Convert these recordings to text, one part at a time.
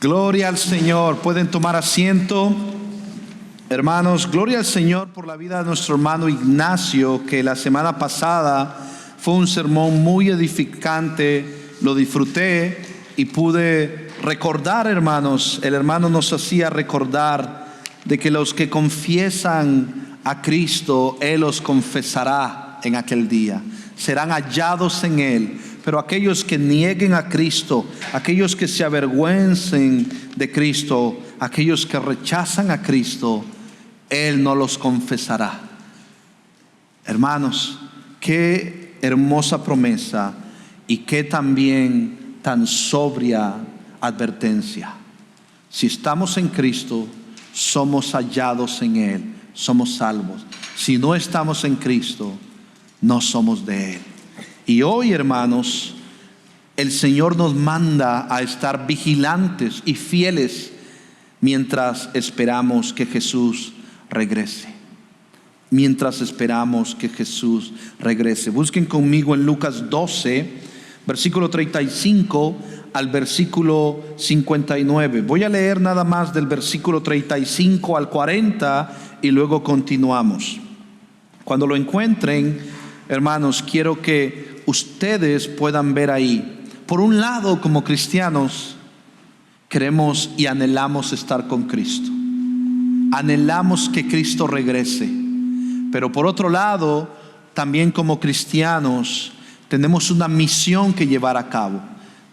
Gloria al Señor. Pueden tomar asiento. Hermanos, gloria al Señor por la vida de nuestro hermano Ignacio, que la semana pasada fue un sermón muy edificante. Lo disfruté y pude recordar, hermanos. El hermano nos hacía recordar de que los que confiesan a Cristo, Él los confesará en aquel día. Serán hallados en Él. Pero aquellos que nieguen a Cristo, aquellos que se avergüencen de Cristo, aquellos que rechazan a Cristo, Él no los confesará. Hermanos, qué hermosa promesa y qué también tan sobria advertencia. Si estamos en Cristo, somos hallados en Él, somos salvos. Si no estamos en Cristo, no somos de Él. Y hoy, hermanos, el Señor nos manda a estar vigilantes y fieles mientras esperamos que Jesús regrese. Mientras esperamos que Jesús regrese. Busquen conmigo en Lucas 12, versículo 35 al versículo 59. Voy a leer nada más del versículo 35 al 40 y luego continuamos. Cuando lo encuentren, hermanos, quiero que ustedes puedan ver ahí. Por un lado, como cristianos, queremos y anhelamos estar con Cristo. Anhelamos que Cristo regrese. Pero por otro lado, también como cristianos, tenemos una misión que llevar a cabo.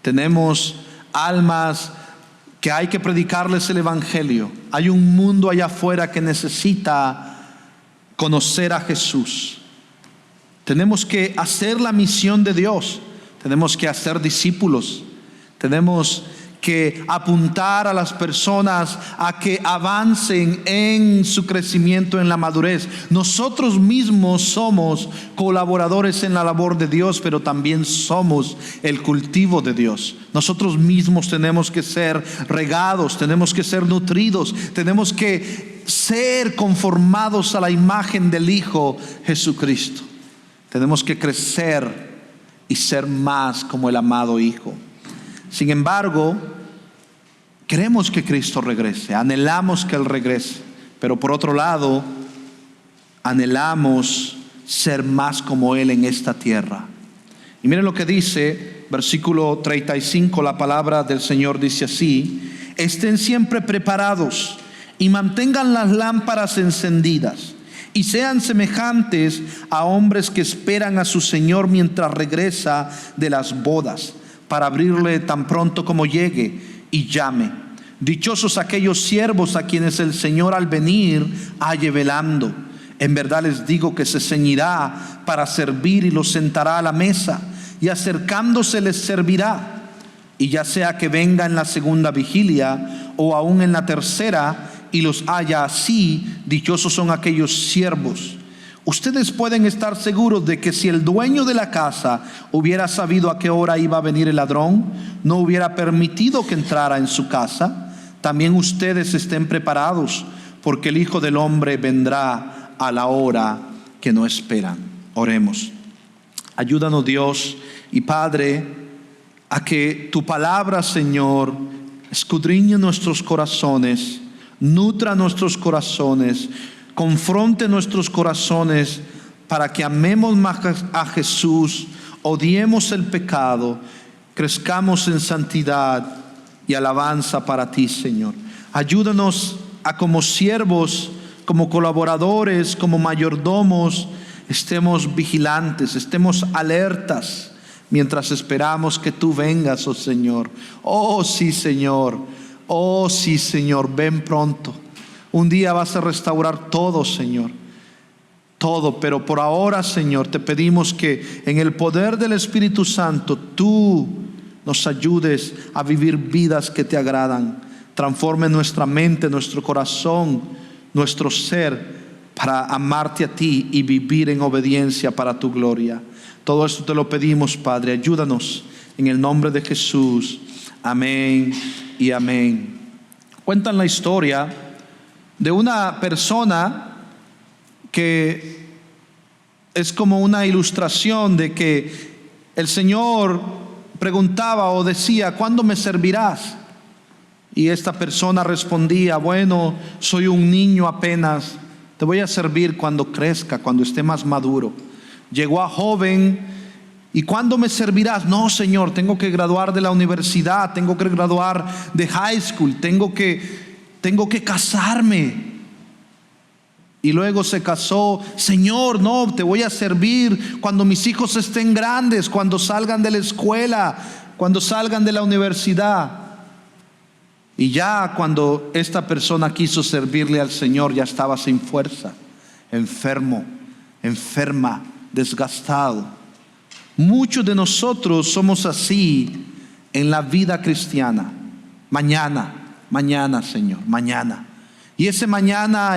Tenemos almas que hay que predicarles el evangelio. Hay un mundo allá afuera que necesita conocer a Jesús. Tenemos que hacer la misión de Dios. Tenemos que hacer discípulos. Tenemos que apuntar a las personas a que avancen en su crecimiento, en la madurez. Nosotros mismos somos colaboradores en la labor de Dios, pero también somos el cultivo de Dios. Nosotros mismos tenemos que ser regados, tenemos que ser nutridos, tenemos que ser conformados a la imagen del Hijo Jesucristo. Tenemos que crecer y ser más como el amado Hijo. Sin embargo, queremos que Cristo regrese, anhelamos que Él regrese, pero por otro lado, anhelamos ser más como Él en esta tierra. Y miren lo que dice, versículo 35, la palabra del Señor dice así: estén siempre preparados y mantengan las lámparas encendidas. Y sean semejantes a hombres que esperan a su Señor mientras regresa de las bodas, para abrirle tan pronto como llegue y llame. Dichosos aquellos siervos a quienes el Señor al venir halle velando. En verdad les digo que se ceñirá para servir y los sentará a la mesa, y acercándose les servirá. Y ya sea que venga en la segunda vigilia o aún en la tercera, y los haya así, dichosos son aquellos siervos. Ustedes pueden estar seguros de que si el dueño de la casa hubiera sabido a qué hora iba a venir el ladrón, no hubiera permitido que entrara en su casa. También ustedes estén preparados, porque el Hijo del Hombre vendrá a la hora que no esperan. Oremos. Ayúdanos, Dios y Padre, a que tu palabra, Señor, escudriñe nuestros corazones, nutra nuestros corazones, confronte nuestros corazones, para que amemos más a Jesús, odiemos el pecado, crezcamos en santidad y alabanza para ti, Señor. Ayúdanos a, como siervos, como colaboradores, como mayordomos, estemos vigilantes, estemos alertas mientras esperamos que tú vengas, oh Señor. Oh sí, Señor. Oh sí, Señor, ven pronto. Un día vas a restaurar todo, Señor. Todo, pero por ahora, Señor, te pedimos que en el poder del Espíritu Santo tú nos ayudes a vivir vidas que te agradan. Transforme nuestra mente, nuestro corazón, nuestro ser, para amarte a ti y vivir en obediencia para tu gloria. Todo esto te lo pedimos, Padre. Ayúdanos en el nombre de Jesús. Amén y amén. Cuentan la historia de una persona que es como una ilustración de que el Señor preguntaba o decía: ¿cuándo me servirás? Y esta persona respondía: bueno, soy un niño apenas, te voy a servir cuando crezca, cuando esté más maduro. Llegó a joven: ¿y cuándo me servirás? No, Señor, tengo que graduar de la universidad, tengo que graduar de high school, tengo que casarme. Y luego se casó: Señor, no, te voy a servir cuando mis hijos estén grandes, cuando salgan de la escuela, cuando salgan de la universidad. Y ya cuando esta persona quiso servirle al Señor, ya estaba sin fuerza, enfermo, enferma, desgastado. Muchos de nosotros somos así en la vida cristiana. Mañana, Señor, mañana. Y ese mañana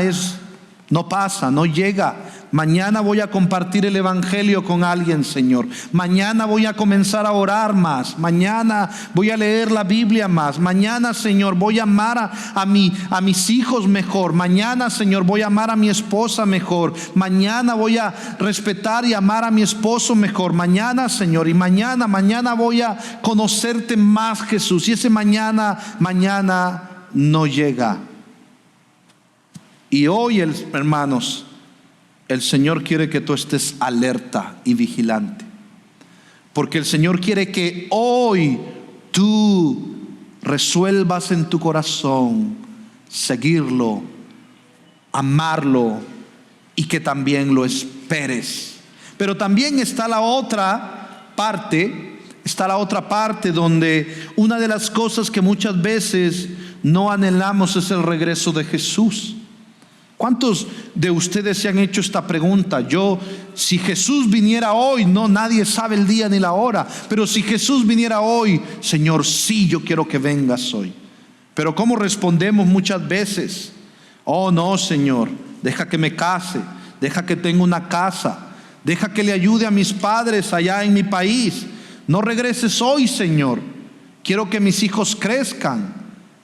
no pasa, no llega. Mañana voy a compartir el evangelio con alguien, Señor. Mañana voy a comenzar a orar más. Mañana voy a leer la Biblia más. Mañana, Señor, voy a amar a mis hijos mejor. Mañana, Señor, voy a amar a mi esposa mejor. Mañana voy a respetar y amar a mi esposo mejor. Mañana, Señor, y mañana voy a conocerte más, Jesús. Y ese mañana no llega. Y hoy, hermanos, el Señor quiere que tú estés alerta y vigilante, porque el Señor quiere que hoy tú resuelvas en tu corazón seguirlo, amarlo, y que también lo esperes. Pero también está la otra parte donde una de las cosas que muchas veces no anhelamos es el regreso de Jesús. ¿Cuántos de ustedes se han hecho esta pregunta? Si Jesús viniera hoy, no, nadie sabe el día ni la hora, pero si Jesús viniera hoy, Señor, sí, yo quiero que vengas hoy. Pero ¿cómo respondemos muchas veces? Oh, no, Señor, deja que me case, deja que tenga una casa, deja que le ayude a mis padres allá en mi país. No regreses hoy, Señor. Quiero que mis hijos crezcan.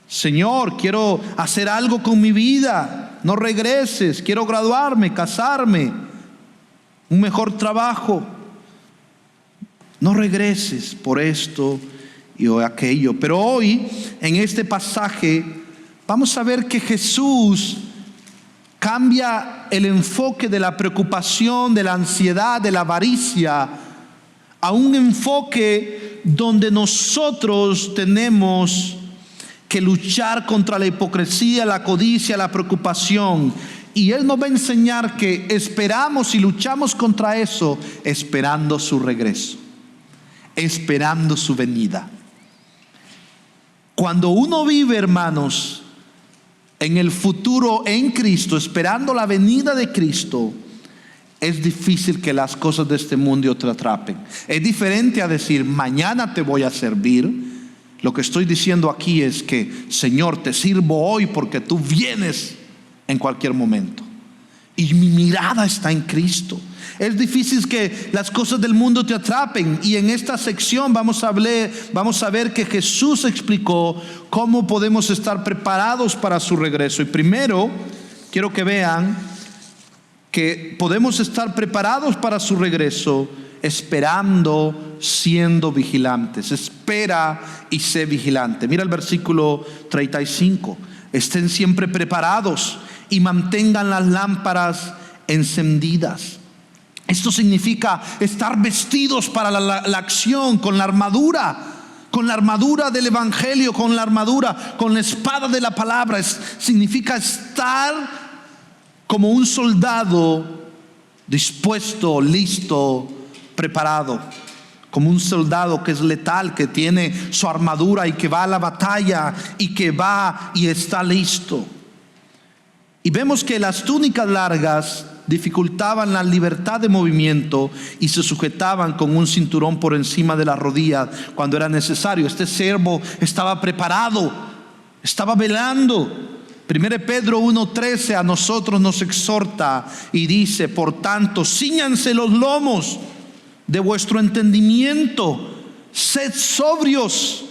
Señor, quiero hacer algo con mi vida. No regreses, quiero graduarme, casarme, un mejor trabajo. No regreses por esto y aquello. Pero hoy, en este pasaje, vamos a ver que Jesús cambia el enfoque de la preocupación, de la ansiedad, de la avaricia, a un enfoque donde nosotros tenemos que luchar contra la hipocresía, la codicia, la preocupación. Y Él nos va a enseñar que esperamos y luchamos contra eso, esperando su regreso, esperando su venida. Cuando uno vive, hermanos, en el futuro en Cristo, esperando la venida de Cristo, es difícil que las cosas de este mundo te atrapen. Es diferente a decir: mañana te voy a servir. Lo que estoy diciendo aquí es que, Señor, te sirvo hoy porque tú vienes en cualquier momento. Y mi mirada está en Cristo. Es difícil que las cosas del mundo te atrapen. Y en esta sección vamos a ver que Jesús explicó cómo podemos estar preparados para su regreso. Y primero, quiero que vean que podemos estar preparados para su regreso esperando, siendo vigilantes. Espera y sé vigilante. Mira el versículo 35. Estén siempre preparados y mantengan las lámparas encendidas. Esto significa estar vestidos para la acción, con la armadura del evangelio, con la espada de la palabra. Significa estar como un soldado dispuesto, listo, preparado, como un soldado que es letal, que tiene su armadura y que va a la batalla y que va y está listo. Y vemos que las túnicas largas dificultaban la libertad de movimiento y se sujetaban con un cinturón por encima de la rodilla cuando era necesario. Este siervo estaba preparado, estaba velando. 1 Pedro 1:13 a nosotros nos exhorta y dice: por tanto, cíñanse los lomos de vuestro entendimiento, sed sobrios,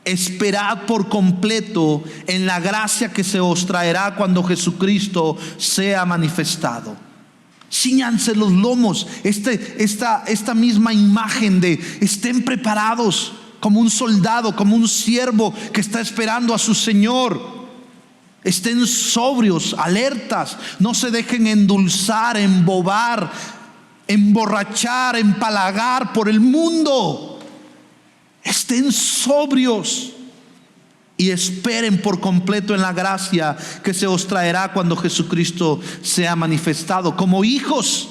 esperad por completo en la gracia que se os traerá cuando Jesucristo sea manifestado. Cíñanse los lomos. Esta misma imagen de estén preparados, como un soldado, como un siervo que está esperando a su Señor. Estén sobrios, alertas, no se dejen endulzar, embobar, emborrachar, empalagar por el mundo. Estén sobrios y esperen por completo en la gracia que se os traerá cuando Jesucristo sea manifestado. Como hijos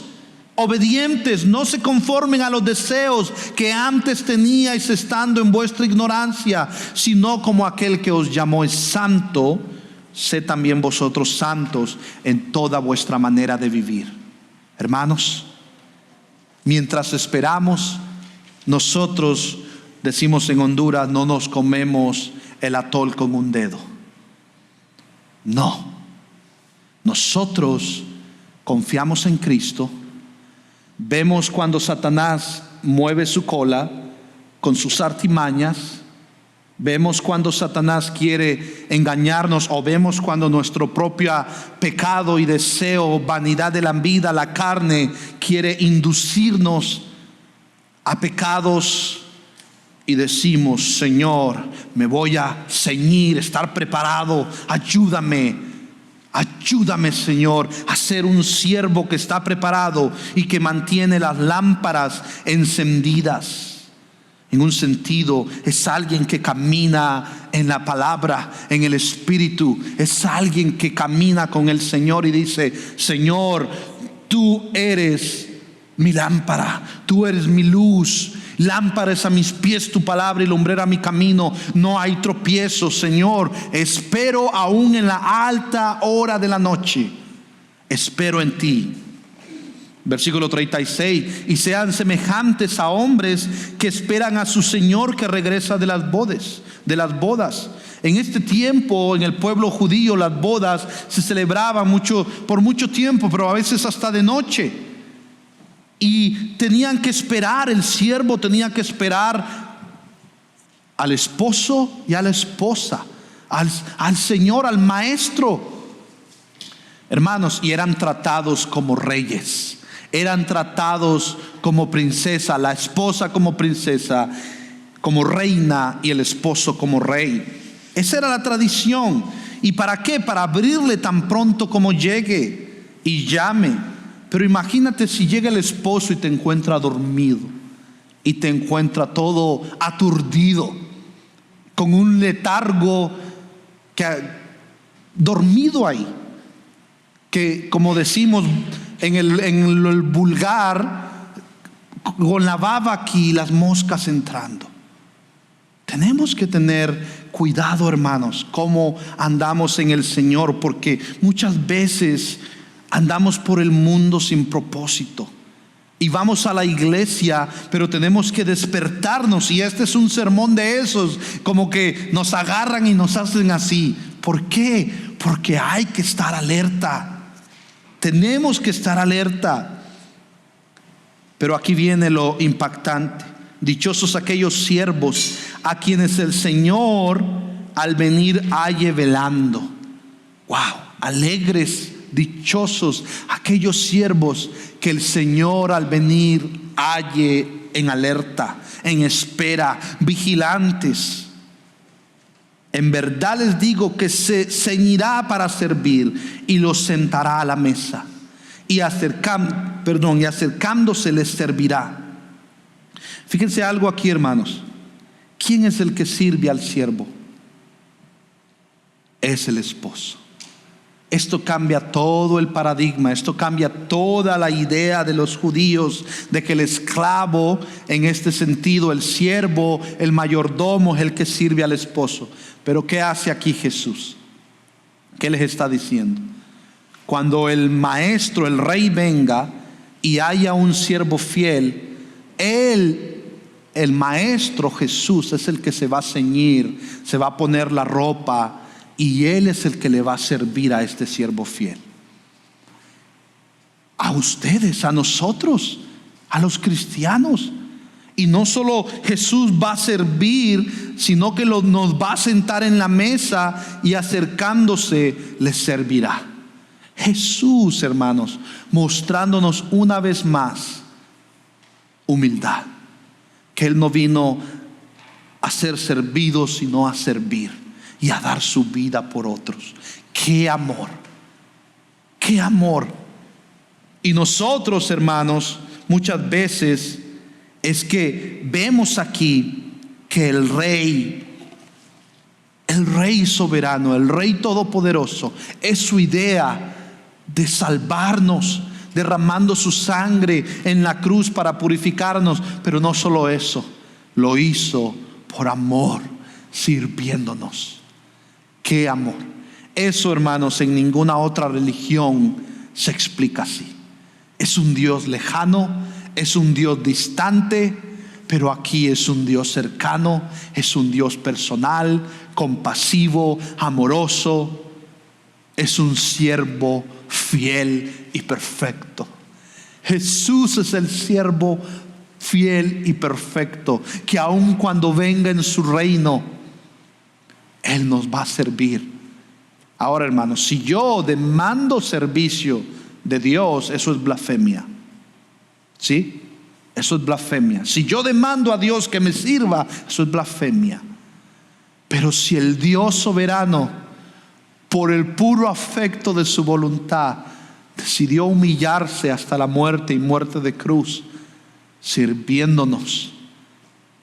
obedientes, no se conformen a los deseos que antes teníais estando en vuestra ignorancia, sino como aquel que os llamó es santo, sé también vosotros santos en toda vuestra manera de vivir. Hermanos, mientras esperamos, nosotros decimos en Honduras, no nos comemos el atol con un dedo. No, nosotros confiamos en Cristo. Vemos cuando Satanás mueve su cola con sus artimañas. Vemos cuando Satanás quiere engañarnos, o vemos cuando nuestro propio pecado y deseo, vanidad de la vida, la carne, quiere inducirnos a pecados. Y decimos, Señor, me voy a ceñir, estar preparado. Ayúdame, Señor, a ser un siervo que está preparado y que mantiene las lámparas encendidas. En un sentido, es alguien que camina en la palabra, en el Espíritu. Es alguien que camina con el Señor y dice, Señor, tú eres mi lámpara, tú eres mi luz. Lámpara es a mis pies tu palabra y lumbrera a mi camino. No hay tropiezo, Señor. Espero aún en la alta hora de la noche. Espero en ti. Versículo 36. Y sean semejantes a hombres que esperan a su Señor que regresa de las bodas. En este tiempo, en el pueblo judío, las bodas se celebraban por mucho tiempo, pero a veces hasta de noche. Y tenían que esperar, el siervo tenía que esperar al esposo y a la esposa, al Señor, al maestro. Hermanos, y eran tratados como reyes, eran tratados como princesa, la esposa como princesa, como reina, y el esposo como rey. Esa era la tradición. ¿Y para qué? Para abrirle tan pronto como llegue y llame. Pero imagínate si llega el esposo y te encuentra dormido, y te encuentra todo aturdido, con un letargo, dormido ahí, que como decimos en el vulgar, con la baba aquí y las moscas entrando. Tenemos que tener cuidado, hermanos, cómo andamos en el Señor, porque muchas veces andamos por el mundo sin propósito y vamos a la iglesia, pero tenemos que despertarnos. Y este es un sermón de esos, como que nos agarran y nos hacen así. ¿Por qué? Porque hay que estar alerta. Tenemos que estar alerta. Pero aquí viene lo impactante. Dichosos aquellos siervos a quienes el Señor al venir halle velando. Wow, alegres, dichosos aquellos siervos que el Señor al venir halle en alerta, en espera, vigilantes. En verdad les digo que se ceñirá para servir y los sentará a la mesa, y acercándose les servirá. Fíjense algo aquí, hermanos. ¿Quién es el que sirve al siervo? Es el esposo. Esto cambia todo el paradigma, esto cambia toda la idea de los judíos de que el esclavo, en este sentido, el siervo, el mayordomo es el que sirve al esposo. Pero ¿qué hace aquí Jesús? ¿Qué les está diciendo? Cuando el maestro, el rey venga y haya un siervo fiel, el maestro Jesús es el que se va a ceñir, se va a poner la ropa, y Él es el que le va a servir a este siervo fiel. A ustedes, a nosotros, a los cristianos. Y no solo Jesús va a servir, sino que nos va a sentar en la mesa y acercándose les servirá. Jesús, hermanos, mostrándonos una vez más humildad. Que Él no vino a ser servidos, sino a servir y a dar su vida por otros. ¡Qué amor! ¡Qué amor! Y nosotros, hermanos, muchas veces es que vemos aquí que el Rey soberano, el Rey todopoderoso, es su idea de salvarnos, derramando su sangre en la cruz para purificarnos. Pero no solo eso, lo hizo por amor, sirviéndonos. ¡Qué amor! Eso, hermanos, en ninguna otra religión se explica así. Es un Dios lejano, es un Dios distante, pero aquí es un Dios cercano, es un Dios personal, compasivo, amoroso. Es un siervo fiel y perfecto. Jesús es el siervo fiel y perfecto, que aun cuando venga en su reino, Él nos va a servir. Ahora, hermanos, si yo demando servicio de Dios, eso es blasfemia. ¿Sí? Eso es blasfemia. Si yo demando a Dios que me sirva, eso es blasfemia. Pero si el Dios soberano, por el puro afecto de su voluntad, decidió humillarse hasta la muerte y muerte de cruz, sirviéndonos,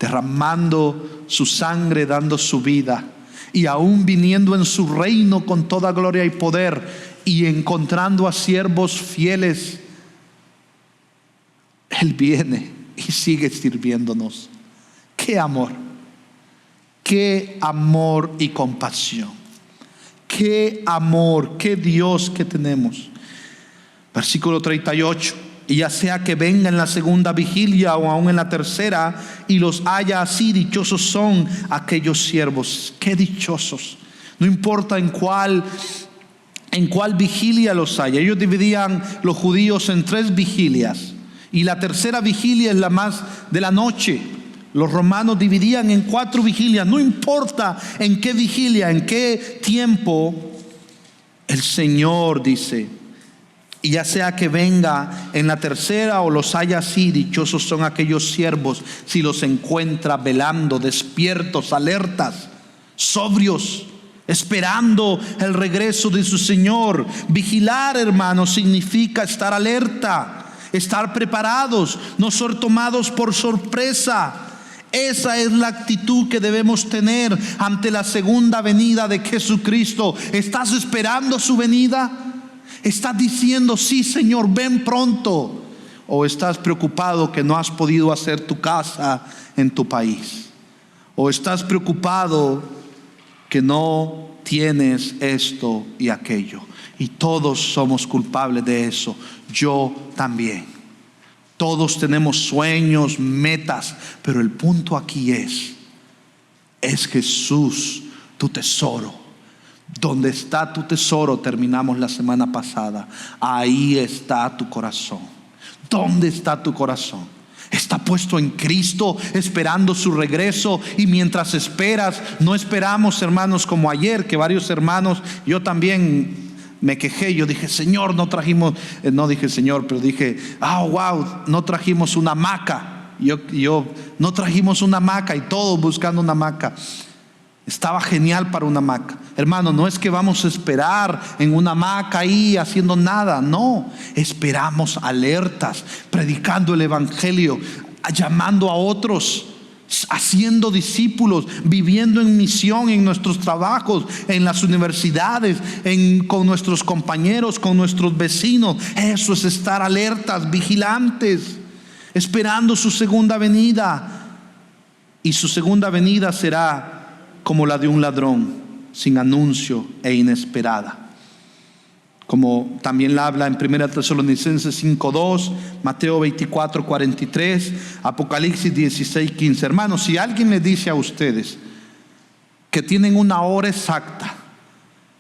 derramando su sangre, dando su vida, y aún viniendo en su reino con toda gloria y poder, y encontrando a siervos fieles, Él viene y sigue sirviéndonos. ¡Qué amor! ¡Qué amor y compasión! ¡Qué amor! ¡Qué Dios que tenemos! Versículo 38. Y ya sea que venga en la segunda vigilia o aún en la tercera y los haya así, dichosos son aquellos siervos. ¡Qué dichosos! No importa en cuál vigilia los haya. Ellos dividían, los judíos, en 3 vigilias. Y la tercera vigilia es la más de la noche. Los romanos dividían en 4 vigilias. No importa en qué vigilia, en qué tiempo, el Señor dice, y ya sea que venga en la tercera o los haya así, dichosos son aquellos siervos si los encuentra velando, despiertos, alertas, sobrios, esperando el regreso de su Señor. Vigilar, hermanos, significa estar alerta, estar preparados, no ser tomados por sorpresa. Esa es la actitud que debemos tener ante la segunda venida de Jesucristo. ¿Estás esperando su venida? ¿Estás diciendo, sí, Señor, ven pronto? ¿O estás preocupado que no has podido hacer tu casa en tu país? ¿O estás preocupado que no tienes esto y aquello? Y todos somos culpables de eso. Yo también. Todos tenemos sueños, metas, pero el punto aquí es Jesús, tu tesoro. Donde está tu tesoro, terminamos la semana pasada, ahí está tu corazón. ¿Dónde está tu corazón? Está puesto en Cristo, esperando su regreso. Y mientras esperas, no esperamos, hermanos, como ayer, que varios hermanos, yo también me quejé. Yo dije, Señor, no trajimos, no dije Señor, pero dije, wow, no trajimos una hamaca. Yo no trajimos una hamaca, y todos buscando una hamaca. Estaba genial para una hamaca. Hermano, no es que vamos a esperar en una hamaca ahí haciendo nada. No, esperamos alertas, predicando el evangelio, llamando a otros, haciendo discípulos, viviendo en misión en nuestros trabajos, en las universidades, con nuestros compañeros, con nuestros vecinos. Eso es estar alertas, vigilantes, esperando su segunda venida. Y su segunda venida será como la de un ladrón, sin anuncio e inesperada. Como también la habla en 1 Tesalonicenses 5:2, Mateo 24:43, Apocalipsis 16:15. Hermanos, si alguien les dice a ustedes que tienen una hora exacta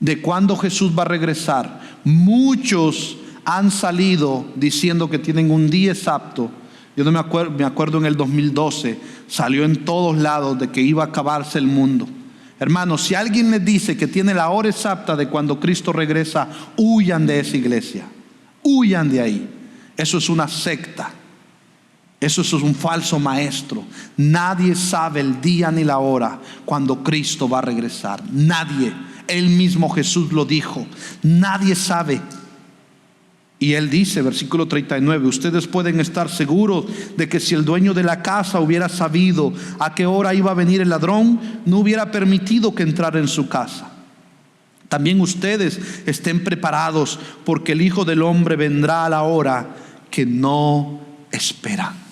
de cuándo Jesús va a regresar, muchos han salido diciendo que tienen un día exacto. Yo no me acuerdo en el 2012, salió en todos lados de que iba a acabarse el mundo. Hermanos, si alguien les dice que tiene la hora exacta de cuando Cristo regresa, huyan de esa iglesia, huyan de ahí. Eso es una secta. Eso es un falso maestro. Nadie sabe el día ni la hora cuando Cristo va a regresar. Nadie. Él mismo Jesús lo dijo. Nadie sabe. Y Él dice, versículo 39, ustedes pueden estar seguros de que si el dueño de la casa hubiera sabido a qué hora iba a venir el ladrón, no hubiera permitido que entrara en su casa. También ustedes estén preparados, porque el Hijo del Hombre vendrá a la hora que no esperan.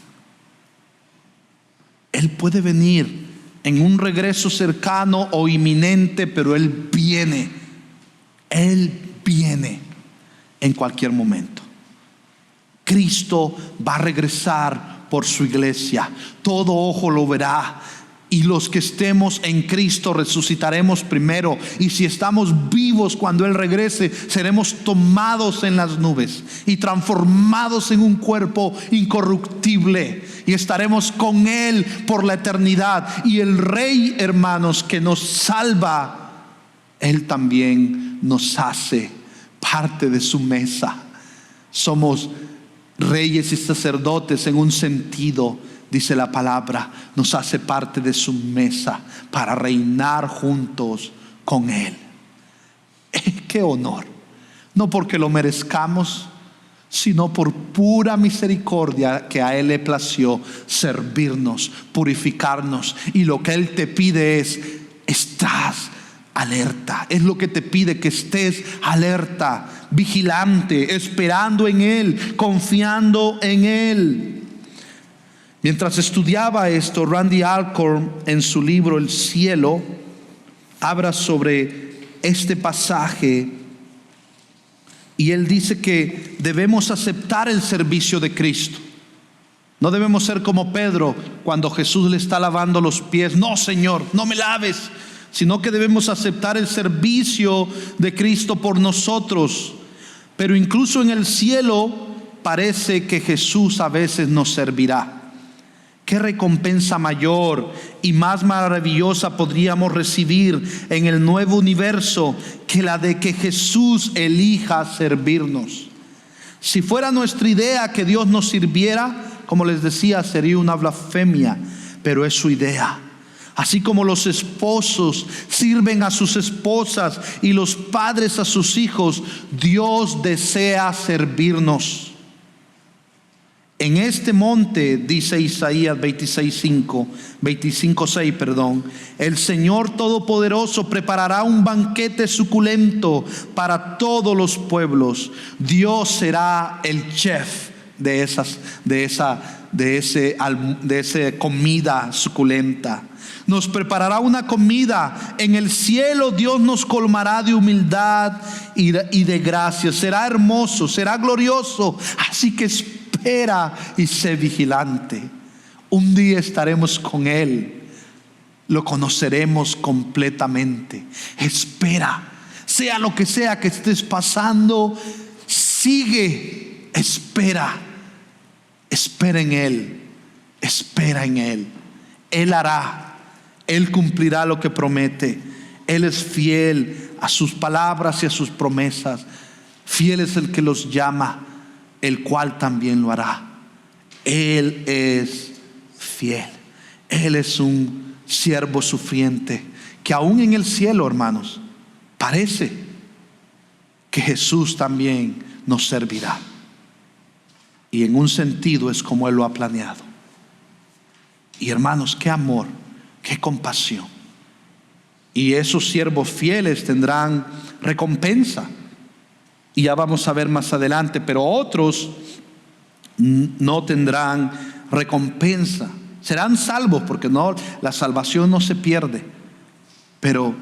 Él puede venir en un regreso cercano o inminente, pero Él viene. Él viene en cualquier momento. Cristo va a regresar por su iglesia. Todo ojo lo verá. Y los que estemos en Cristo resucitaremos primero. Y si estamos vivos cuando Él regrese, seremos tomados en las nubes y transformados en un cuerpo incorruptible. Y estaremos con Él por la eternidad. Y el Rey, hermanos, que nos salva, Él también nos hace parte de su mesa. Somos reyes y sacerdotes en un sentido. Dice la palabra, nos hace parte de su mesa para reinar juntos con Él. ¡Qué honor! No porque lo merezcamos, sino por pura misericordia que a Él le plació servirnos, purificarnos. Y lo que Él te pide es, estás alerta. Es lo que te pide, que estés alerta, vigilante, esperando en Él, confiando en Él. Mientras estudiaba esto, Randy Alcorn en su libro El Cielo habla sobre este pasaje y él dice que debemos aceptar el servicio de Cristo. No debemos ser como Pedro cuando Jesús le está lavando los pies. No, Señor, no me laves. Sino que debemos aceptar el servicio de Cristo por nosotros. Pero incluso en el cielo parece que Jesús a veces nos servirá. ¿Qué recompensa mayor y más maravillosa podríamos recibir en el nuevo universo que la de que Jesús elija servirnos? Si fuera nuestra idea que Dios nos sirviera, como les decía, sería una blasfemia, pero es su idea. Así como los esposos sirven a sus esposas y los padres a sus hijos, Dios desea servirnos. En este monte, dice Isaías 25:6, el Señor Todopoderoso preparará un banquete suculento para todos los pueblos. Dios será el chef de esa comida suculenta. Nos preparará una comida. En el cielo Dios nos colmará de humildad y de gracia. Será hermoso, será glorioso. Así que espera y sé vigilante. Un día estaremos con Él. Lo conoceremos completamente. Espera. Sea lo que sea que estés pasando, sigue. Espera. Espera en Él. Espera en Él. Él hará. Él cumplirá lo que promete. Él es fiel a sus palabras y a sus promesas. Fiel es el que los llama, el cual también lo hará. Él es fiel. Él es un siervo sufriente que aún en el cielo, hermanos, parece que Jesús también nos servirá. Y en un sentido es como Él lo ha planeado. Y hermanos, qué amor, qué compasión. Y esos siervos fieles tendrán recompensa. Y ya vamos a ver más adelante, pero otros no tendrán recompensa. Serán salvos porque no, la salvación no se pierde. Pero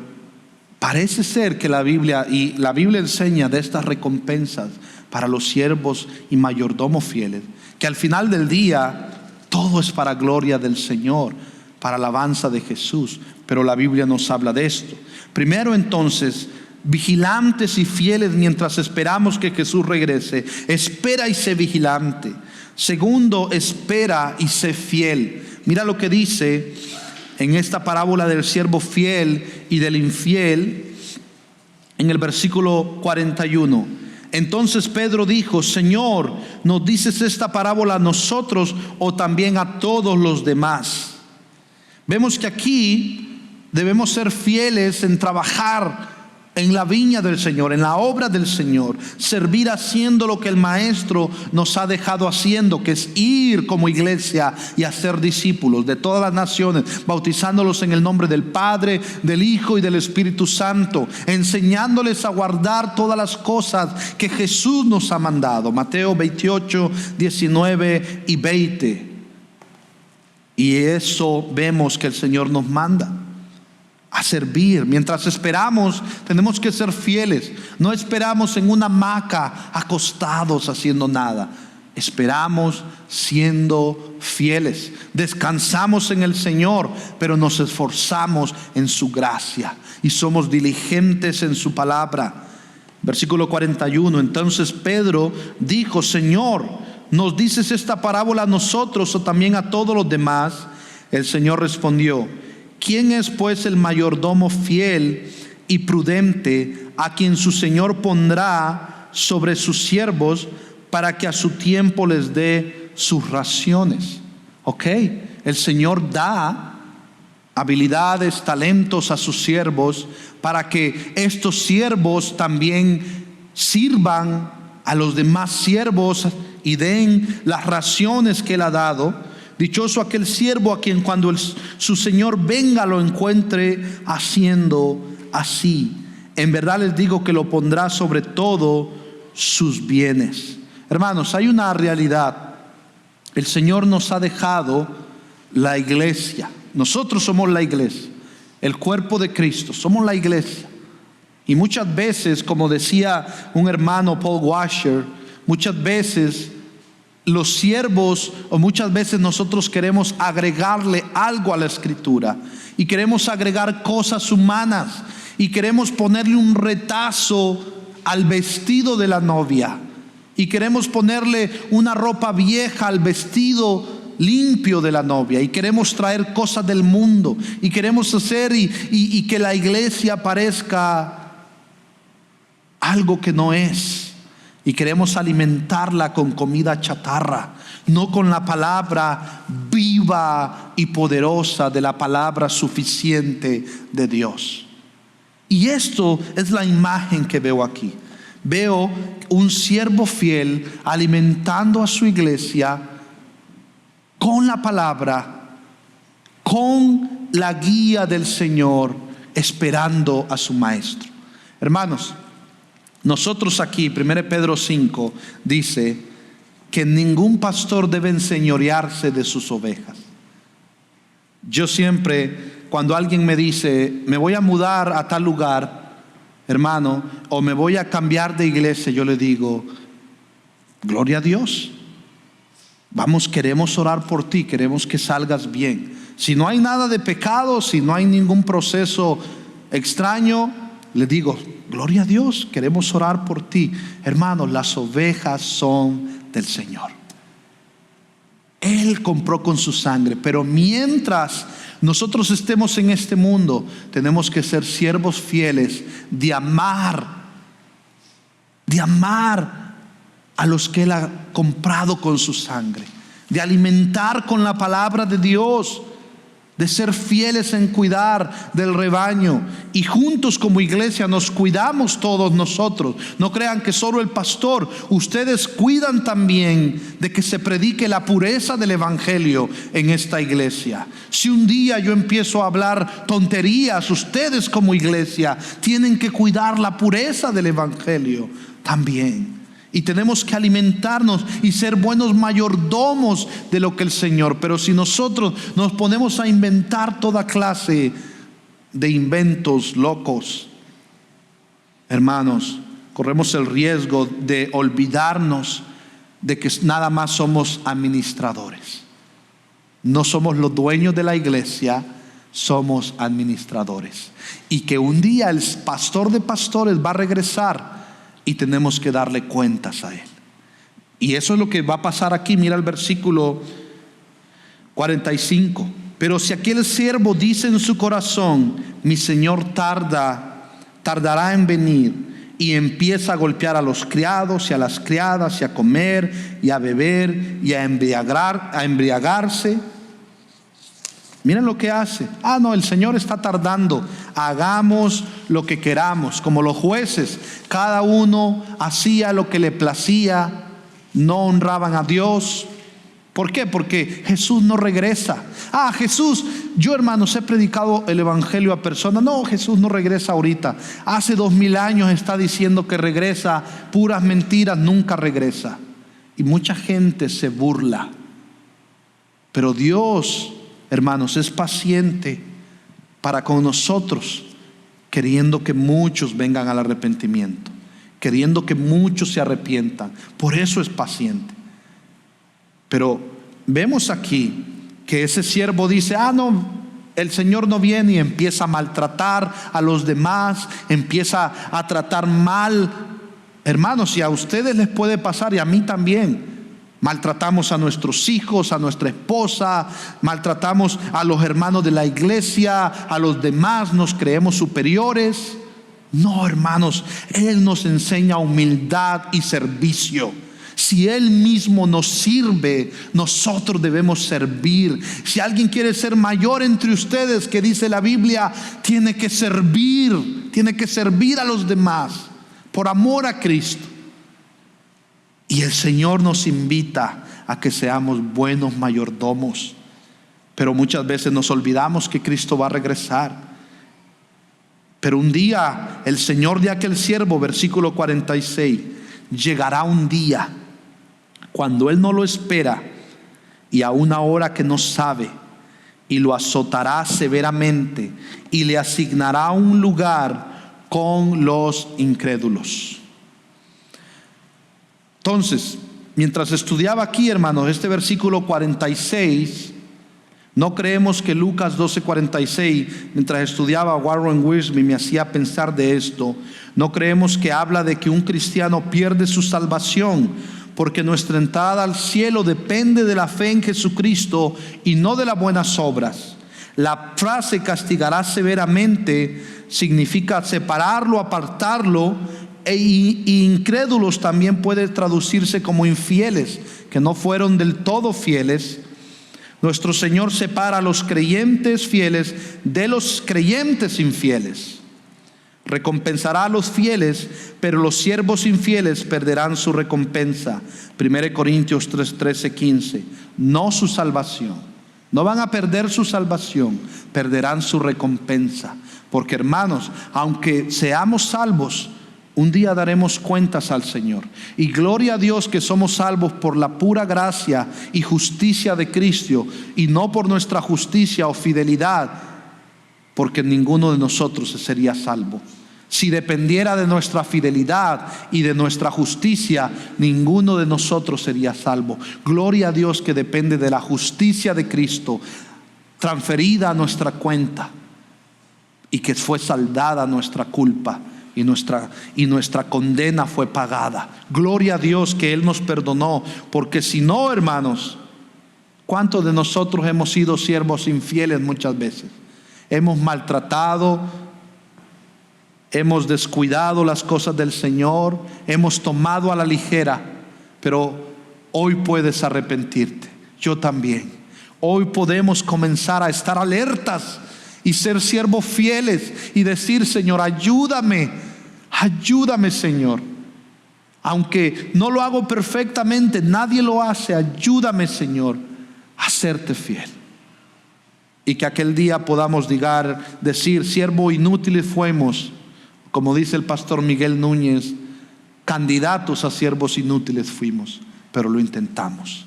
parece ser que la Biblia enseña de estas recompensas para los siervos y mayordomos fieles, que al final del día todo es para gloria del Señor, para alabanza de Jesús. Pero la Biblia nos habla de esto. Primero, entonces, vigilantes y fieles mientras esperamos que Jesús regrese. Espera y sé vigilante. Segundo, espera y sé fiel. Mira lo que dice en esta parábola del siervo fiel y del infiel en el versículo 41. Entonces Pedro dijo: Señor, ¿nos dices esta parábola a nosotros o también a todos los demás? Vemos que aquí debemos ser fieles en trabajar en la viña del Señor, en la obra del Señor, servir haciendo lo que el Maestro nos ha dejado haciendo, que es ir como iglesia y hacer discípulos de todas las naciones, bautizándolos en el nombre del Padre, del Hijo y del Espíritu Santo, enseñándoles a guardar todas las cosas que Jesús nos ha mandado. Mateo 28, 19 y 20. Y eso vemos que el Señor nos manda a servir. Mientras esperamos, tenemos que ser fieles. No esperamos en una hamaca acostados haciendo nada. Esperamos siendo fieles. Descansamos en el Señor, pero nos esforzamos en su gracia y somos diligentes en su palabra. Versículo 41. Entonces Pedro dijo: Señor, ¿nos dices esta parábola a nosotros o también a todos los demás? El Señor respondió: ¿quién es pues el mayordomo fiel y prudente a quien su Señor pondrá sobre sus siervos para que a su tiempo les dé sus raciones? Ok, el Señor da habilidades, talentos a sus siervos para que estos siervos también sirvan a los demás siervos y den las raciones que Él ha dado. Dichoso aquel siervo a quien cuando su Señor venga lo encuentre haciendo así. En verdad les digo que lo pondrá sobre todo sus bienes. Hermanos, hay una realidad. El Señor nos ha dejado la iglesia. Nosotros somos la iglesia, el cuerpo de Cristo, somos la iglesia. Y muchas veces, como decía un hermano, Paul Washer, muchas veces los siervos, o muchas veces nosotros queremos agregarle algo a la escritura y queremos agregar cosas humanas y queremos ponerle un retazo al vestido de la novia y queremos ponerle una ropa vieja al vestido limpio de la novia y queremos traer cosas del mundo y queremos hacer y que la iglesia parezca algo que no es. Y queremos alimentarla con comida chatarra, no con la palabra viva y poderosa de la palabra suficiente de Dios. Y esto es la imagen que veo aquí. Veo un siervo fiel alimentando a su iglesia con la palabra, con la guía del Señor, esperando a su maestro. Hermanos, nosotros aquí, 1 Pedro 5, dice que ningún pastor debe enseñorearse de sus ovejas. Yo siempre, cuando alguien me dice, me voy a mudar a tal lugar, hermano, o me voy a cambiar de iglesia, yo le digo, gloria a Dios. Vamos, queremos orar por ti, queremos que salgas bien. Si no hay nada de pecado, si no hay ningún proceso extraño, le digo, gloria a Dios, queremos orar por ti. Hermanos, las ovejas son del Señor. Él compró con su sangre, pero mientras nosotros estemos en este mundo, tenemos que ser siervos fieles de amar a los que Él ha comprado con su sangre, de alimentar con la palabra de Dios, de ser fieles en cuidar del rebaño. Y juntos como iglesia nos cuidamos todos nosotros. No crean que solo el pastor, ustedes cuidan también de que se predique la pureza del evangelio en esta iglesia. Si un día yo empiezo a hablar tonterías, ustedes como iglesia tienen que cuidar la pureza del evangelio también. Y tenemos que alimentarnos y ser buenos mayordomos de lo que el Señor. Pero si nosotros nos ponemos a inventar toda clase de inventos locos, hermanos, corremos el riesgo de olvidarnos de que nada más somos administradores. No somos los dueños de la iglesia, somos administradores. Y que un día el pastor de pastores va a regresar y tenemos que darle cuentas a Él. Y eso es lo que va a pasar aquí. Mira el versículo 45. Pero si aquel siervo dice en su corazón, mi Señor tardará en venir, y empieza a golpear a los criados y a las criadas y a comer y a beber y a embriagarse. Miren lo que hace. No, el Señor está tardando. Hagamos lo que queramos. Como los jueces, cada uno hacía lo que le placía, no honraban a Dios. ¿Por qué? Porque Jesús no regresa. Jesús, yo hermanos he predicado el evangelio a personas. No, Jesús no regresa ahorita. Hace 2000 años está diciendo que regresa. Puras mentiras, nunca regresa. Y mucha gente se burla. Pero Dios, hermanos, es paciente para con nosotros, queriendo que muchos vengan al arrepentimiento, queriendo que muchos se arrepientan. Por eso es paciente. Pero vemos aquí que ese siervo dice: no, el Señor no viene, y empieza a maltratar a los demás, empieza a tratar mal. Hermanos, y a ustedes les puede pasar, y a mí también. Maltratamos a nuestros hijos, a nuestra esposa, maltratamos a los hermanos de la iglesia, a los demás, nos creemos superiores. No, hermanos, Él nos enseña humildad y servicio. Si Él mismo nos sirve, nosotros debemos servir. Si alguien quiere ser mayor entre ustedes, que dice la Biblia, tiene que servir a los demás, por amor a Cristo. Y el Señor nos invita a que seamos buenos mayordomos. Pero muchas veces nos olvidamos que Cristo va a regresar. Pero un día el Señor de aquel siervo, versículo 46, llegará un día cuando Él no lo espera y a una hora que no sabe, y lo azotará severamente y le asignará un lugar con los incrédulos. Entonces, mientras estudiaba aquí, hermanos, este versículo 46, no creemos que Lucas 12:46, mientras estudiaba Warren Wiersbe, me hacía pensar de esto. No creemos que habla de que un cristiano pierde su salvación, porque nuestra entrada al cielo depende de la fe en Jesucristo y no de las buenas obras. La frase castigará severamente significa separarlo, apartarlo. Incrédulos también puede traducirse como infieles, que no fueron del todo fieles. Nuestro Señor separa a los creyentes fieles de los creyentes infieles. Recompensará a los fieles, pero los siervos infieles perderán su recompensa. 1 Corintios 3:13-15. No su salvación. No van a perder su salvación, perderán su recompensa. Porque, hermanos, aunque seamos salvos, un día daremos cuentas al Señor. Y gloria a Dios que somos salvos por la pura gracia y justicia de Cristo, y no por nuestra justicia o fidelidad, porque ninguno de nosotros sería salvo. Si dependiera de nuestra fidelidad y de nuestra justicia, ninguno de nosotros sería salvo. Gloria a Dios que depende de la justicia de Cristo, transferida a nuestra cuenta, y que fue saldada nuestra culpa. Y nuestra condena fue pagada. Gloria a Dios que Él nos perdonó, porque si no, hermanos, ¿cuántos de nosotros hemos sido siervos infieles muchas veces? Hemos maltratado, hemos descuidado las cosas del Señor, hemos tomado a la ligera. Pero hoy puedes arrepentirte, yo también. Hoy podemos comenzar a estar alertas y ser siervos fieles y decir: Señor, ayúdame, Señor. Aunque no lo hago perfectamente, nadie lo hace. Ayúdame, Señor, a serte fiel. Y que aquel día podamos decir: siervo inútiles fuimos, como dice el pastor Miguel Núñez, candidatos a siervos inútiles fuimos, pero lo intentamos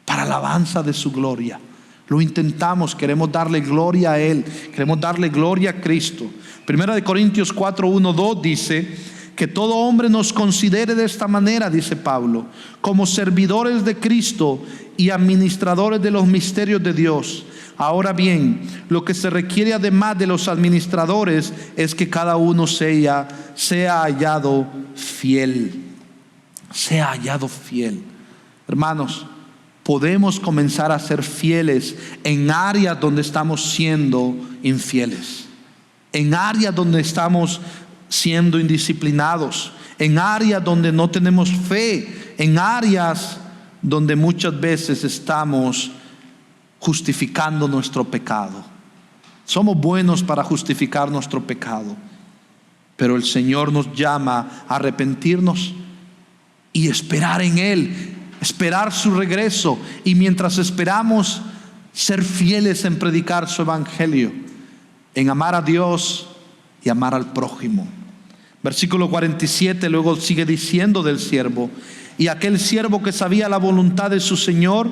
para alabanza de su gloria. Lo intentamos, queremos darle gloria a Él, queremos darle gloria a Cristo. 1 Corintios 4:1-2 dice que todo hombre nos considere de esta manera, dice Pablo, como servidores de Cristo y administradores de los misterios de Dios. Ahora bien, lo que se requiere además de los administradores es que cada uno sea hallado fiel. Sea hallado fiel. Hermanos, podemos comenzar a ser fieles en áreas donde estamos siendo infieles, en áreas donde estamos siendo indisciplinados, en áreas donde no tenemos fe, en áreas donde muchas veces estamos justificando nuestro pecado. Somos buenos para justificar nuestro pecado, pero el Señor nos llama a arrepentirnos y esperar en Él, esperar su regreso, y mientras esperamos, ser fieles en predicar su evangelio, en amar a Dios y amar al prójimo. Versículo 47 luego sigue diciendo del siervo: y aquel siervo que sabía la voluntad de su Señor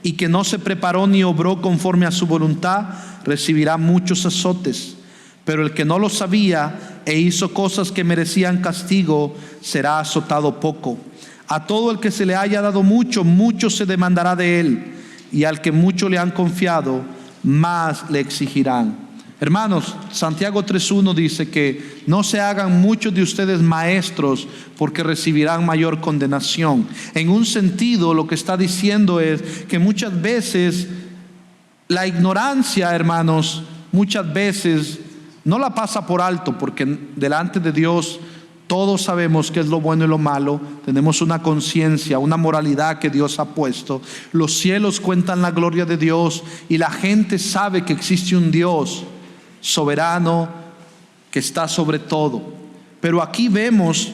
y que no se preparó ni obró conforme a su voluntad, recibirá muchos azotes. Pero el que no lo sabía e hizo cosas que merecían castigo, será azotado poco. A todo el que se le haya dado mucho, mucho se demandará de él, y al que mucho le han confiado, más le exigirán. Hermanos, Santiago 3:1 dice que no se hagan muchos de ustedes maestros, porque recibirán mayor condenación. En un sentido, lo que está diciendo es que muchas veces la ignorancia, hermanos, muchas veces no la pasa por alto, porque delante de Dios todos sabemos qué es lo bueno y lo malo. Tenemos una conciencia, una moralidad que Dios ha puesto. Los cielos cuentan la gloria de Dios, y la gente sabe que existe un Dios soberano que está sobre todo. Pero aquí vemos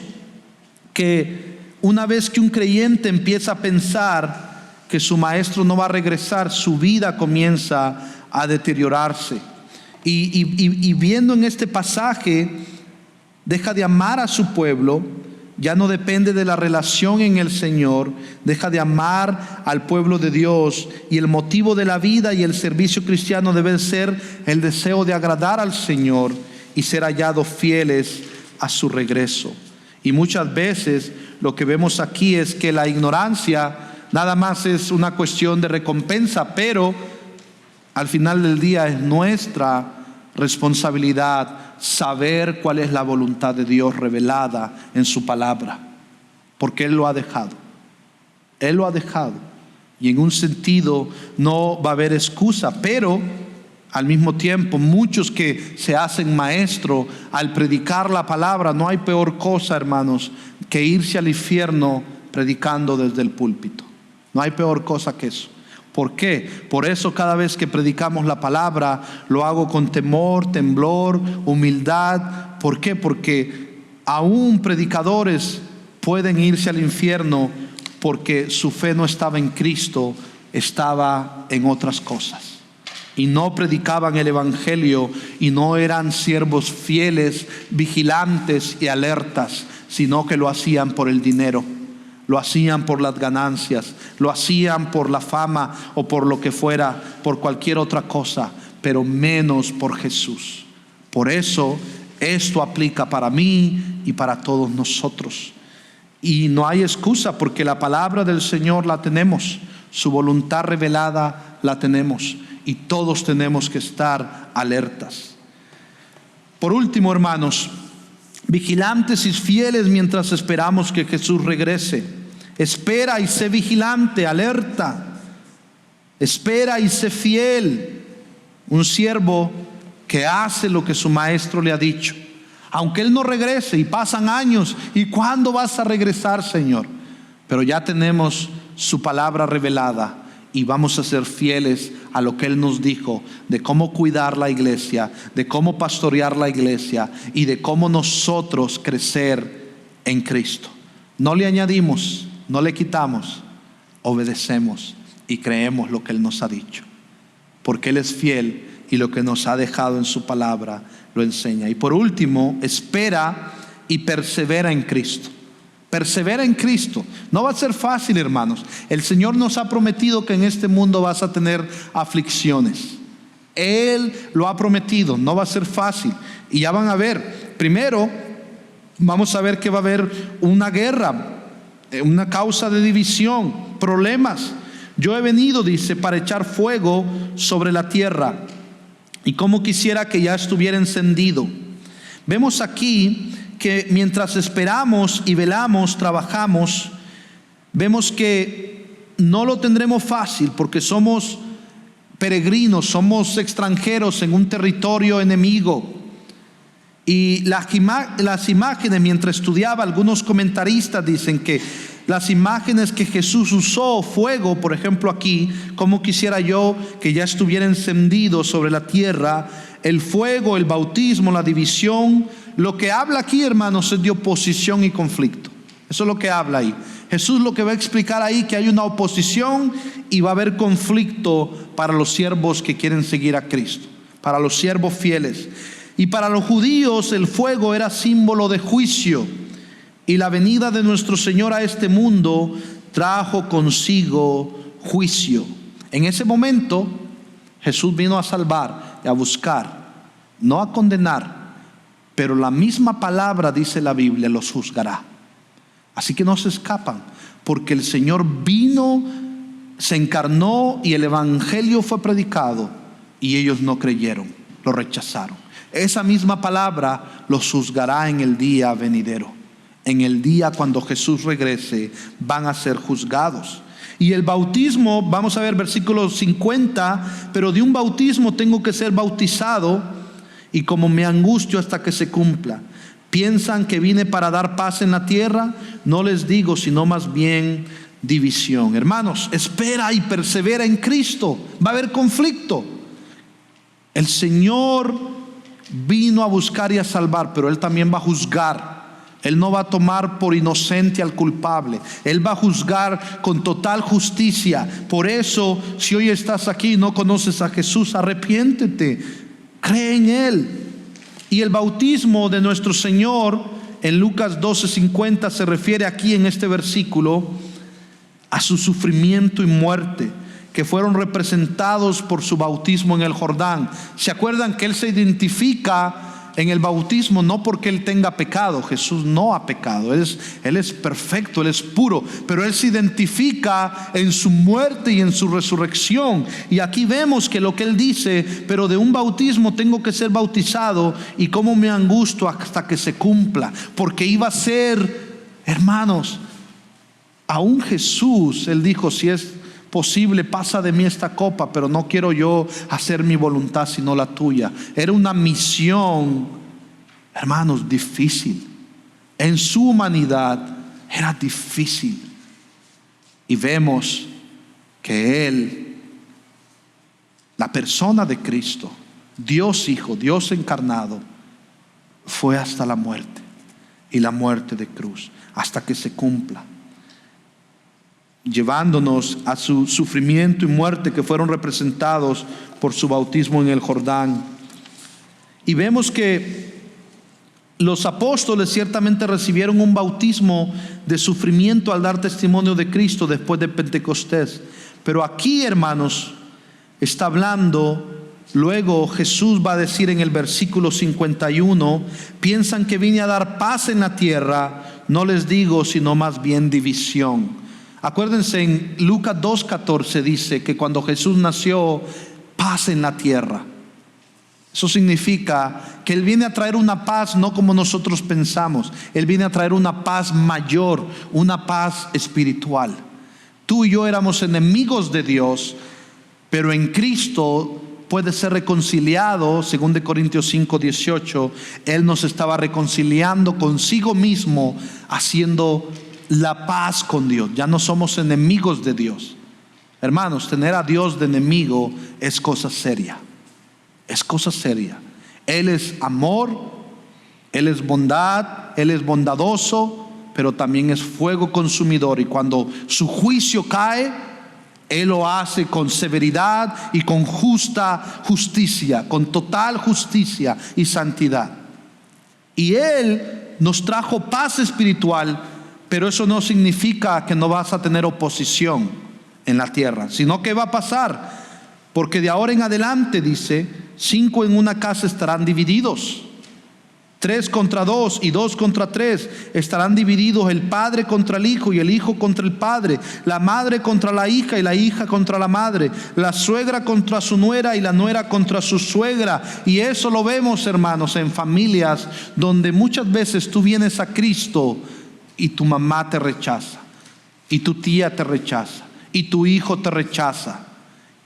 que una vez que un creyente empieza a pensar que su maestro no va a regresar, su vida comienza a deteriorarse. Y viendo en este pasaje, deja de amar a su pueblo, ya no depende de la relación en el Señor, deja de amar al pueblo de Dios, y el motivo de la vida y el servicio cristiano debe ser el deseo de agradar al Señor y ser hallados fieles a su regreso. Y muchas veces lo que vemos aquí es que la ignorancia nada más es una cuestión de recompensa, pero al final del día es nuestra responsabilidad saber cuál es la voluntad de Dios revelada en su palabra, porque Él lo ha dejado. Él lo ha dejado, y en un sentido no va a haber excusa, pero al mismo tiempo muchos que se hacen maestro al predicar la palabra, no hay peor cosa, hermanos, que irse al infierno predicando desde el púlpito. No hay peor cosa que eso. ¿Por qué? Por eso cada vez que predicamos la palabra lo hago con temor, temblor, humildad. ¿Por qué? Porque aún predicadores pueden irse al infierno porque su fe no estaba en Cristo, estaba en otras cosas. Y no predicaban el evangelio, y no eran siervos fieles, vigilantes y alertas, sino que lo hacían por el dinero. Lo hacían por las ganancias, lo hacían por la fama o por lo que fuera, por cualquier otra cosa, pero menos por Jesús. Por eso esto aplica para mí y para todos nosotros. Y no hay excusa, porque la palabra del Señor la tenemos, su voluntad revelada la tenemos, y todos tenemos que estar alertas. Por último, hermanos, vigilantes y fieles mientras esperamos que Jesús regrese. Espera y sé vigilante, alerta. Espera y sé fiel. Un siervo que hace lo que su maestro le ha dicho. Aunque él no regrese y pasan años, ¿y cuándo vas a regresar, Señor? Pero ya tenemos su palabra revelada, y vamos a ser fieles a lo que Él nos dijo de cómo cuidar la iglesia, de cómo pastorear la iglesia y de cómo nosotros crecer en Cristo. No le añadimos, no le quitamos, obedecemos y creemos lo que Él nos ha dicho, porque Él es fiel y lo que nos ha dejado en su palabra lo enseña. Y por último, espera y persevera en Cristo. Persevera en Cristo. No va a ser fácil, hermanos. El Señor nos ha prometido que en este mundo vas a tener aflicciones. Él lo ha prometido. No va a ser fácil. Y ya van a ver. Primero, vamos a ver que va a haber una guerra, una causa de división, problemas. Yo he venido, dice, para echar fuego sobre la tierra, y como quisiera que ya estuviera encendido. Vemos aquí que mientras esperamos y velamos, trabajamos, vemos que no lo tendremos fácil, porque somos peregrinos, somos extranjeros en un territorio enemigo. Y las imágenes, mientras estudiaba, algunos comentaristas dicen que las imágenes que Jesús usó, fuego, por ejemplo aquí, como quisiera yo que ya estuviera encendido sobre la tierra, el fuego, el bautismo, la división. Lo que habla aquí, hermanos, es de oposición y conflicto. Eso es lo que habla ahí. Jesús lo que va a explicar ahí, que hay una oposición y va a haber conflicto para los siervos que quieren seguir a Cristo, para los siervos fieles. Y para los judíos el fuego era símbolo de juicio, y la venida de nuestro Señor a este mundo trajo consigo juicio. En ese momento Jesús vino a salvar y a buscar, no a condenar, pero la misma palabra, dice la Biblia, los juzgará. Así que no se escapan, porque el Señor vino, se encarnó y el evangelio fue predicado, y ellos no creyeron, lo rechazaron. Esa misma palabra los juzgará en el día venidero. En el día cuando Jesús regrese, van a ser juzgados. Y el bautismo, vamos a ver versículo 50, pero de un bautismo tengo que ser bautizado, y como me angustio hasta que se cumpla. ¿Piensan que vine para dar paz en la tierra? No les digo, sino más bien división. Hermanos, espera y persevera en Cristo. Va a haber conflicto. El Señor vino a buscar y a salvar, pero Él también va a juzgar. Él no va a tomar por inocente al culpable. Él va a juzgar con total justicia. Por eso, si hoy estás aquí y no conoces a Jesús, arrepiéntete, cree en Él. Y el bautismo de nuestro Señor en Lucas 12:50 se refiere aquí en este versículo a su sufrimiento y muerte, que fueron representados por su bautismo en el Jordán. ¿Se acuerdan que Él se identifica en el bautismo no porque Él tenga pecado? Jesús no ha pecado, Él es perfecto, Él es puro, pero Él se identifica en su muerte y en su resurrección. Y aquí vemos que lo que Él dice, pero de un bautismo tengo que ser bautizado, y cómo me angustio hasta que se cumpla, porque iba a ser, hermanos, aún Jesús, Él dijo, si es posible, pasa de mí esta copa, pero no quiero yo hacer mi voluntad sino la tuya. Era una misión, hermanos, difícil. En su humanidad era difícil. Y vemos que Él, la persona de Cristo, Dios Hijo, Dios encarnado, fue hasta la muerte, y la muerte de cruz, hasta que se cumpla, llevándonos a su sufrimiento y muerte que fueron representados por su bautismo en el Jordán. Y vemos que los apóstoles ciertamente recibieron un bautismo de sufrimiento al dar testimonio de Cristo después de Pentecostés. Pero aquí, hermanos, está hablando, luego Jesús va a decir en el versículo 51, piensan que vine a dar paz en la tierra, no les digo, sino más bien división. Acuérdense, en Lucas 2:14 dice que cuando Jesús nació, paz en la tierra. Eso significa que Él viene a traer una paz no como nosotros pensamos. Él viene a traer una paz mayor, una paz espiritual. Tú y yo éramos enemigos de Dios, pero en Cristo puede ser reconciliado. Según de Corintios 5:18, Él nos estaba reconciliando consigo mismo, haciendo la paz con Dios. Ya no somos enemigos de Dios. Hermanos, tener a Dios de enemigo es cosa seria. Es cosa seria. Él es amor, Él es bondad, Él es bondadoso, pero también es fuego consumidor. Y cuando su juicio cae, Él lo hace con severidad y con justicia, con total justicia y santidad. Y Él nos trajo paz espiritual. Pero eso no significa que no vas a tener oposición en la tierra, sino que va a pasar, porque de ahora en adelante, dice, 5 en una casa estarán divididos, 3 contra 2 y 2 contra 3 estarán divididos, el padre contra el hijo y el hijo contra el padre, la madre contra la hija y la hija contra la madre, la suegra contra su nuera y la nuera contra su suegra. Y eso lo vemos, hermanos, en familias donde muchas veces tú vienes a Cristo y tu mamá te rechaza, y tu tía te rechaza, y tu hijo te rechaza,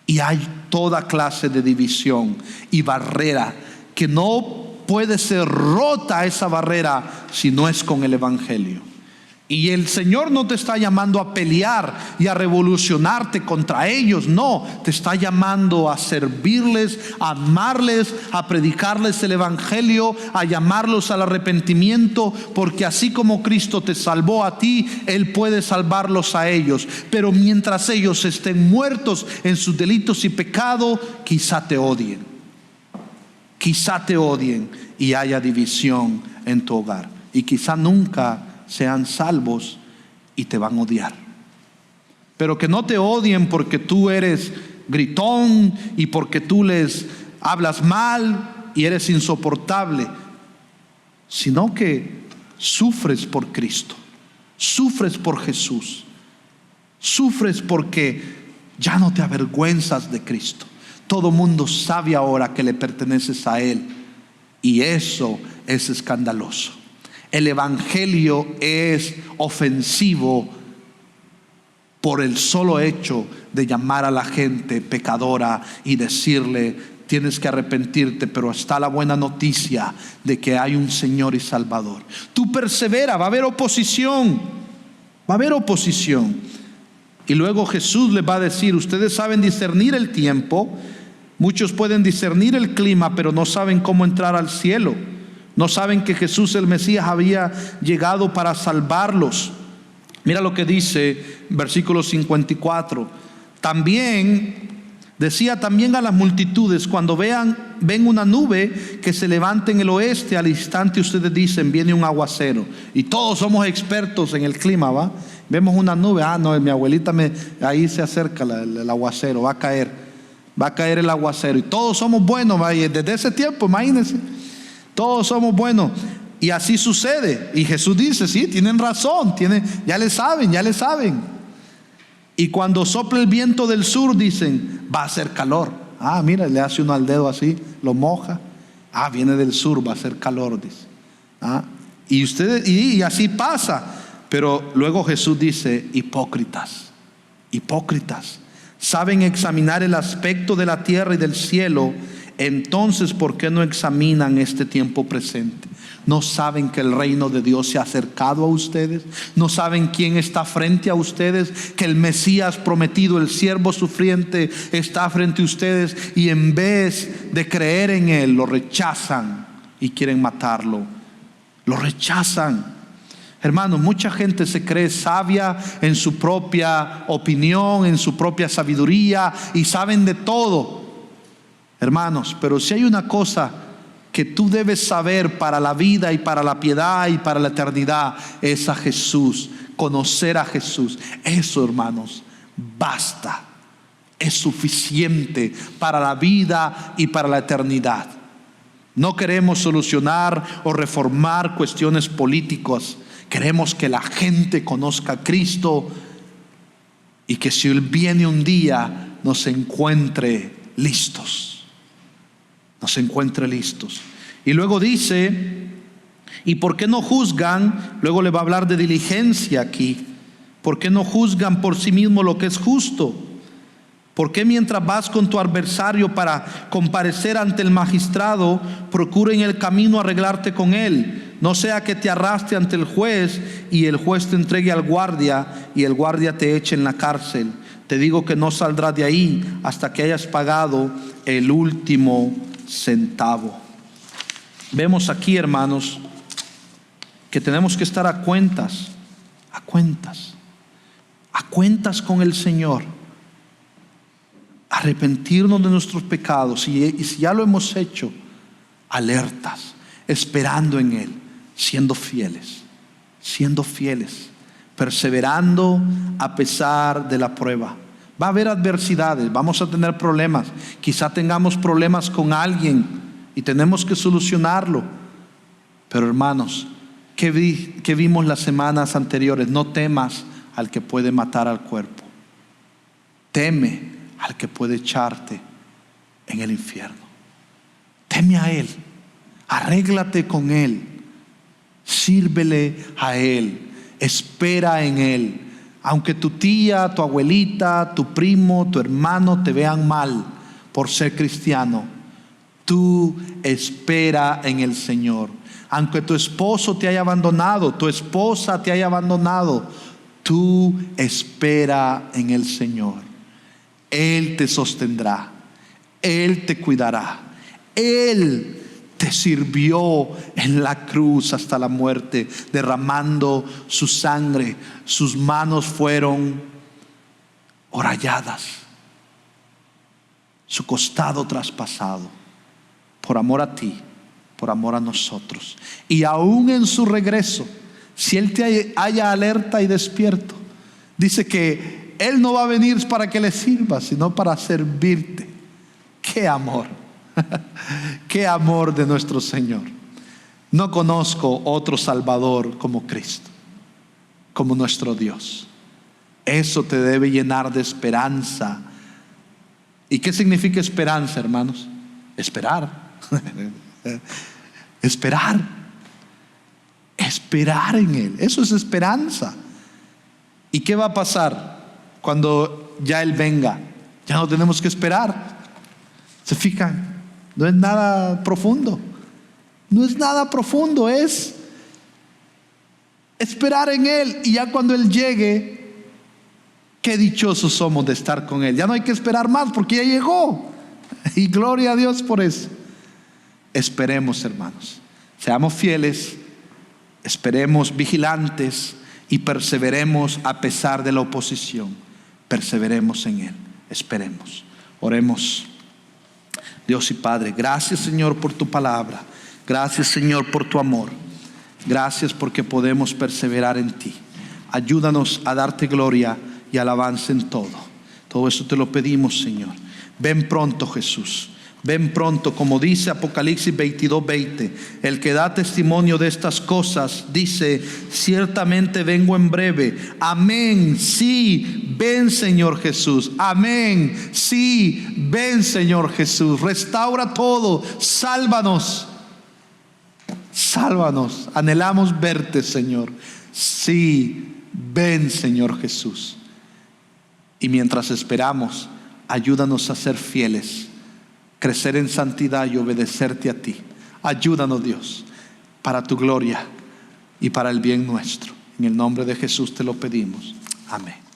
y hay toda clase de división y barrera que no puede ser rota esa barrera si no es con el Evangelio. Y el Señor no te está llamando a pelear y a revolucionarte contra ellos. No, te está llamando a servirles, a amarles, a predicarles el Evangelio, a llamarlos al arrepentimiento, porque así como Cristo te salvó a ti, Él puede salvarlos a ellos. Pero mientras ellos estén muertos en sus delitos y pecado, quizá te odien. Quizá te odien y haya división en tu hogar. Y quizá nunca sean salvos y te van a odiar. Pero que no te odien porque tú eres gritón y porque tú les hablas mal y eres insoportable, sino que sufres por Cristo, sufres por Jesús, sufres porque ya no te avergüenzas de Cristo. Todo mundo sabe ahora que le perteneces a Él, y eso es escandaloso. El Evangelio es ofensivo por el solo hecho de llamar a la gente pecadora y decirle: tienes que arrepentirte, pero está la buena noticia de que hay un Señor y Salvador. Tú persevera, va a haber oposición, va a haber oposición. Y luego Jesús les va a decir: ustedes saben discernir el tiempo. Muchos pueden discernir el clima, pero no saben cómo entrar al cielo. No saben que Jesús el Mesías había llegado para salvarlos. Mira lo que dice versículo 54. Decía también a las multitudes: cuando ven una nube que se levanta en el oeste, al instante ustedes dicen: viene un aguacero. Y todos somos expertos en el clima, ¿va? Vemos una nube: no, mi abuelita ahí se acerca el aguacero, va a caer el aguacero. Y todos somos buenos, ¿va? Y desde ese tiempo, imagínense, todos somos buenos. Y así sucede. Y Jesús dice: sí, tienen razón, ya le saben. Y cuando sopla el viento del sur, dicen: va a hacer calor. Mira, le hace uno al dedo así, lo moja. Viene del sur, va a hacer calor, dice. Y así pasa. Pero luego Jesús dice: hipócritas, saben examinar el aspecto de la tierra y del cielo. Entonces, ¿por qué no examinan este tiempo presente? ¿No saben que el reino de Dios se ha acercado a ustedes? ¿No saben quién está frente a ustedes? Que el Mesías prometido, el siervo sufriente, está frente a ustedes, y en vez de creer en Él, lo rechazan y quieren matarlo. Lo rechazan. Hermanos, mucha gente se cree sabia en su propia opinión, en su propia sabiduría, y saben de todo. Hermanos, pero si hay una cosa que tú debes saber para la vida y para la piedad y para la eternidad, es a Jesús, conocer a Jesús. Eso, hermanos, basta, es suficiente para la vida y para la eternidad. No queremos solucionar o reformar cuestiones políticas. Queremos que la gente conozca a Cristo, y que si Él viene un día nos encuentre listos. Y luego dice: ¿y por qué no juzgan? Luego le va a hablar de diligencia aquí. ¿Por qué no juzgan por sí mismos lo que es justo? ¿Por qué mientras vas con tu adversario para comparecer ante el magistrado, procura en el camino arreglarte con él? No sea que te arrastre ante el juez y el juez te entregue al guardia y el guardia te eche en la cárcel. Te digo que no saldrás de ahí hasta que hayas pagado el último centavo. Vemos aquí, hermanos, que tenemos que estar a cuentas con el Señor, arrepentirnos de nuestros pecados, y si ya lo hemos hecho, alertas, esperando en Él, siendo fieles, perseverando a pesar de la prueba. Va a haber adversidades, vamos a tener problemas, quizá tengamos problemas con alguien y tenemos que solucionarlo. Pero hermanos, ¿qué vimos las semanas anteriores? No temas al que puede matar al cuerpo, teme al que puede echarte en el infierno. Teme a Él, arréglate con Él, sírvele a Él, espera en Él. Aunque tu tía, tu abuelita, tu primo, tu hermano te vean mal por ser cristiano, Tú espera en el Señor. Aunque tu esposo te haya abandonado, tu esposa te haya abandonado, tú espera en el Señor. Él te sostendrá, Él te cuidará, Él te sirvió en la cruz hasta la muerte, derramando su sangre. Sus manos fueron horalladas, su costado traspasado, por amor a ti, por amor a nosotros. Y aún en su regreso, si Él te haya alerta y despierto, dice que Él no va a venir para que le sirvas, sino para servirte. ¡Qué amor! ¡Qué amor de nuestro Señor! No conozco otro Salvador como Cristo, como nuestro Dios. Eso te debe llenar de esperanza. ¿Y qué significa esperanza, hermanos? Esperar. Esperar. Esperar en Él. Eso es esperanza. ¿Y qué va a pasar cuando ya Él venga? Ya no tenemos que esperar. ¿Se fijan? No es nada profundo. No es nada profundo. Es esperar en Él. Y ya cuando Él llegue, qué dichosos somos de estar con Él. Ya no hay que esperar más porque ya llegó. Y gloria a Dios por eso. Esperemos, hermanos. Seamos fieles. Esperemos vigilantes. Y perseveremos a pesar de la oposición. Perseveremos en Él. Esperemos. Oremos. Dios y Padre, gracias, Señor, por tu palabra. Gracias, Señor, por tu amor. Gracias porque podemos perseverar en ti. Ayúdanos a darte gloria y alabanza en todo. Todo eso te lo pedimos, Señor. Ven pronto, Jesús. Ven pronto, como dice Apocalipsis 22:20. El que da testimonio de estas cosas dice: ciertamente vengo en breve. Amén. Sí, ven, Señor Jesús. Amén. Sí, ven, Señor Jesús. Restaura todo. Sálvanos. Sálvanos. Anhelamos verte, Señor. Sí, ven, Señor Jesús. Y mientras esperamos, ayúdanos a ser fieles, crecer en santidad y obedecerte a ti. Ayúdanos, Dios, para tu gloria y para el bien nuestro. En el nombre de Jesús te lo pedimos. Amén.